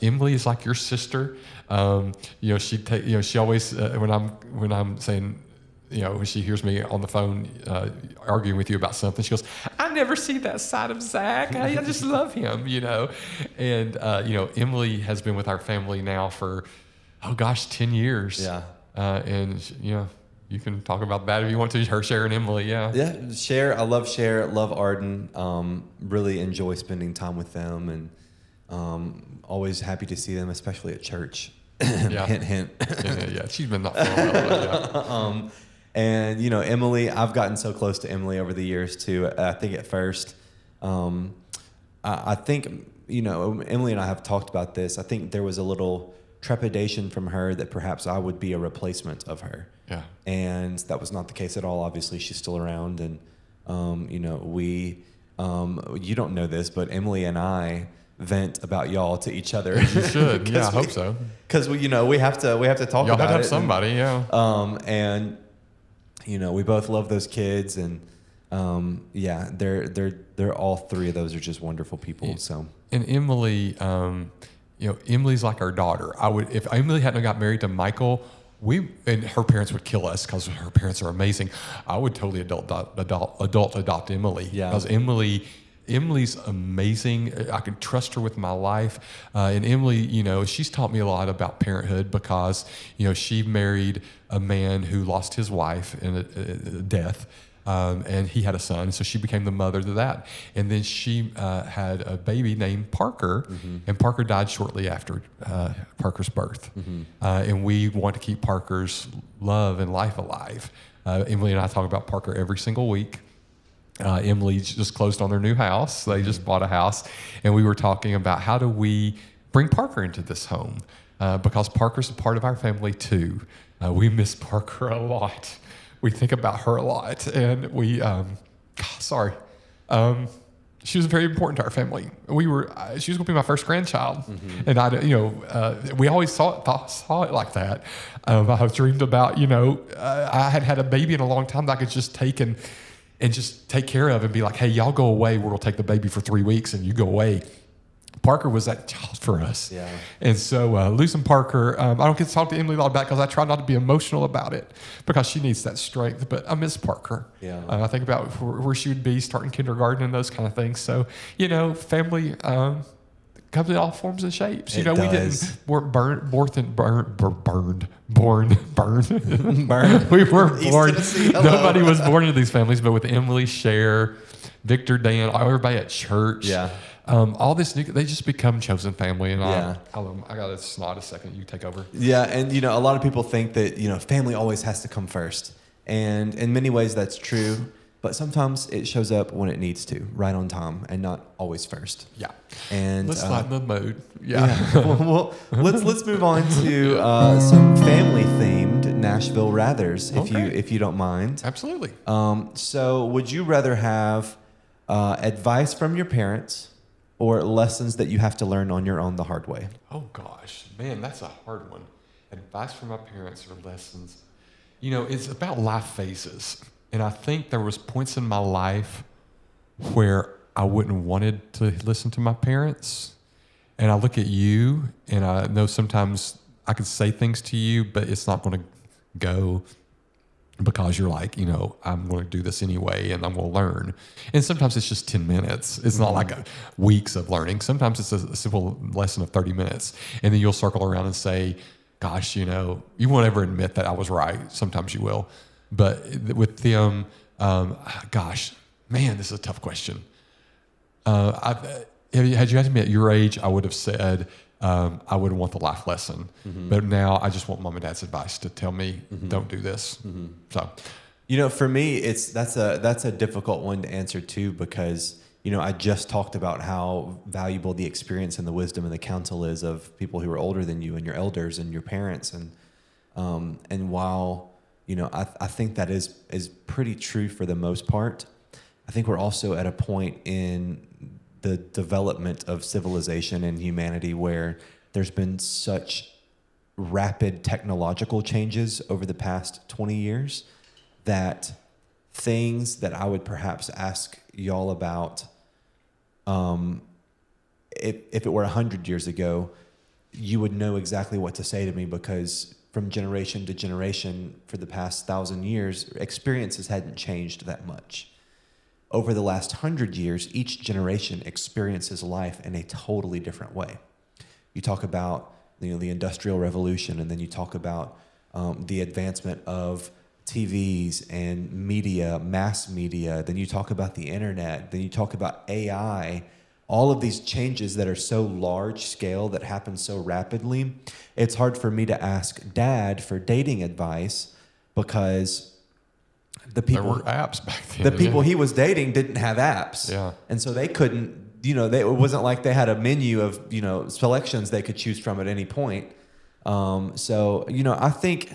Emily is like your sister. She always when I'm saying, when she hears me on the phone arguing with you about something, she goes, "I never see that side of Zach. I just love him," And Emily has been with our family now for 10 years. Yeah. And you can talk about that if you want to. Her, Cher, and Emily. Yeah. Yeah. Cher. I love Cher. Love Arden. Really enjoy spending time with them, and always happy to see them, especially at church. Yeah. Hint, hint. Yeah. She's been not feeling well. Yeah. And, Emily, I've gotten so close to Emily over the years, too. I think at first, I think, Emily and I have talked about this. I think there was a little trepidation from her that perhaps I would be a replacement of her. Yeah. And that was not the case at all. Obviously, she's still around. And, you don't know this, but Emily and I vent about y'all to each other. You should. Yeah, I hope so. Because, we have to talk y'all about it. Y'all have somebody, yeah. And... we both love those kids, and they're all three of those are just wonderful people. Yeah. So, and Emily, Emily's like our daughter. If Emily hadn't got married to Michael, and her parents would kill us because her parents are amazing. I would totally adult adopt Emily. Yeah, because Emily's amazing. I can trust her with my life. And Emily, she's taught me a lot about parenthood because, she married a man who lost his wife in a death. And he had a son, so she became the mother to that. And then she had a baby named Parker, and Parker died shortly after Parker's birth. And we want to keep Parker's love and life alive. Emily and I talk about Parker every single week. Emily just closed on their new house. They just bought a house. And we were talking about how do we bring Parker into this home? Because Parker's a part of our family too. We miss Parker a lot. We think about her a lot. And she was very important to our family. She was going to be my first grandchild. And we always saw it like that. I dreamed about, I had a baby in a long time that I could just take and just take care of and be like, hey, y'all go away. We're going to take the baby for 3 weeks and you go away. Parker was that child for us. Yeah. And so losing Parker, I don't get to talk to Emily a lot about it because I try not to be emotional about it because she needs that strength. But I miss Parker. Yeah. I think about where she would be starting kindergarten and those kind of things. So, family comes in all forms and shapes. We didn't born. We were born. Nobody was born into these families, but with Emily, Cher, Victor, Dan, everybody at church. Yeah. all this they just become chosen family. And Yeah. I got to snot a second. You take over. Yeah, and a lot of people think that family always has to come first, and in many ways that's true. But sometimes it shows up when it needs to, right on time, and not always first. Yeah. And let's lighten the mood. Well, let's move on to some family-themed Nashville rathers, if you don't mind. Absolutely. So, would you rather have advice from your parents or lessons that you have to learn on your own the hard way? Oh gosh, man, that's a hard one. Advice from my parents or lessons. It's about life phases. And I think there was points in my life where I wouldn't wanted to listen to my parents. And I look at you, and I know sometimes I could say things to you, but it's not going to go because you're like, I'm going to do this anyway, and I'm going to learn. And sometimes it's just 10 minutes. It's not like weeks of learning. Sometimes it's a simple lesson of 30 minutes. And then you'll circle around and say, gosh, you won't ever admit that I was right. Sometimes you will. But with them, gosh, man, this is a tough question. Had you asked me at your age, I would have said I would want the life lesson. Mm-hmm. But now I just want mom and dad's advice to tell me, don't do this. Mm-hmm. So, for me, that's a difficult one to answer too, because I just talked about how valuable the experience and the wisdom and the counsel is of people who are older than you and your elders and your parents, and while I think that is pretty true for the most part. I think we're also at a point in the development of civilization and humanity where there's been such rapid technological changes over the past 20 years that things that I would perhaps ask y'all about, if it were 100 years ago, you would know exactly what to say to me, because from generation to generation for the past 1,000 years, experiences hadn't changed that much. Over the last 100 years, each generation experiences life in a totally different way. You talk about the Industrial Revolution, and then you talk about the advancement of TVs and media, mass media. Then you talk about the internet. Then you talk about AI. All of these changes that are so large scale, that happen so rapidly, it's hard for me to ask Dad for dating advice, because the people, there were apps back then. The people he was dating didn't have apps. Yeah. And so they couldn't, it wasn't like they had a menu of, selections they could choose from at any point. I think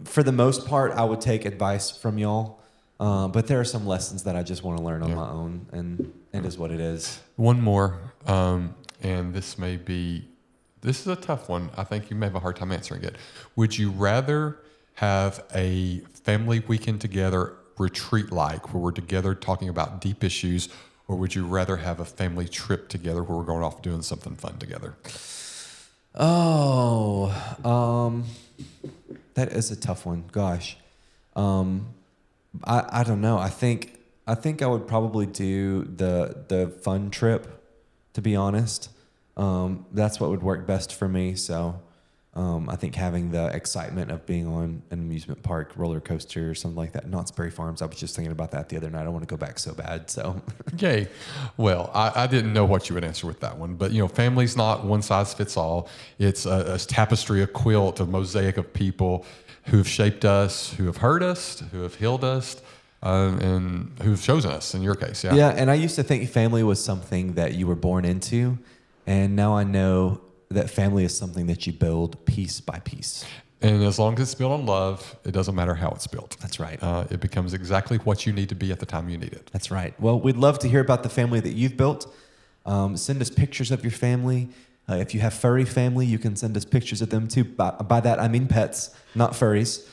for the most part, I would take advice from y'all. But there are some lessons that I just want to learn on my own, and it is what it is. One more, and this is a tough one. I think you may have a hard time answering it. Would you rather have a family weekend together, retreat-like, where we're together talking about deep issues, or would you rather have a family trip together where we're going off doing something fun together? Oh, that is a tough one. Gosh. I don't know. I think I would probably do the fun trip, to be honest. That's what would work best for me. So I think having the excitement of being on an amusement park, roller coaster, or something like that. Knott's Berry Farms. I was just thinking about that the other night. I want to go back so bad. So, yay. Well, I didn't know what you would answer with that one, but family's not one size fits all. It's a tapestry, a quilt, a mosaic of people who have shaped us, who have hurt us, who have healed us, and who have chosen us. In your case, yeah. Yeah, and I used to think family was something that you were born into, and now I know that family is something that you build piece by piece. And as long as it's built on love, it doesn't matter how it's built. That's right. It becomes exactly what you need to be at the time you need it. That's right. Well, we'd love to hear about the family that you've built. Send us pictures of your family. If you have furry family, you can send us pictures of them too. By that, I mean pets, not furries.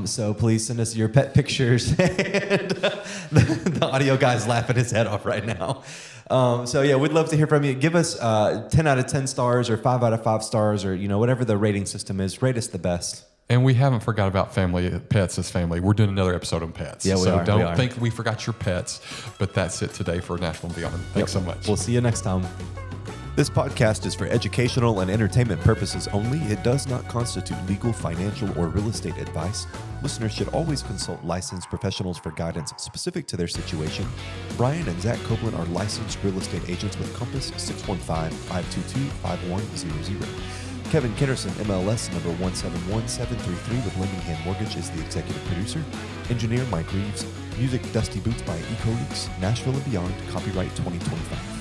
So please send us your pet pictures. And the audio guy's laughing his head off right now. We'd love to hear from you. Give us 10 out of 10 stars or 5 out of 5 stars, or whatever the rating system is. Rate us the best. And we haven't forgot about family, pets as family. We're doing another episode on pets. Yeah, we are. Don't think we forgot your pets. But that's it today for Nashville and Beyond. Thanks so much. We'll see you next time. This podcast is for educational and entertainment purposes only. It does not constitute legal, financial, or real estate advice. Listeners should always consult licensed professionals for guidance specific to their situation. Brian and Zach Copeland are licensed real estate agents with Compass 615-522-5100. Kevin Kennerson, MLS number 171733 with Lending Hand Mortgage, is the executive producer. Engineer Mike Reeves. Music Dusty Boots by Eco Leaks. Nashville and Beyond. Copyright 2025.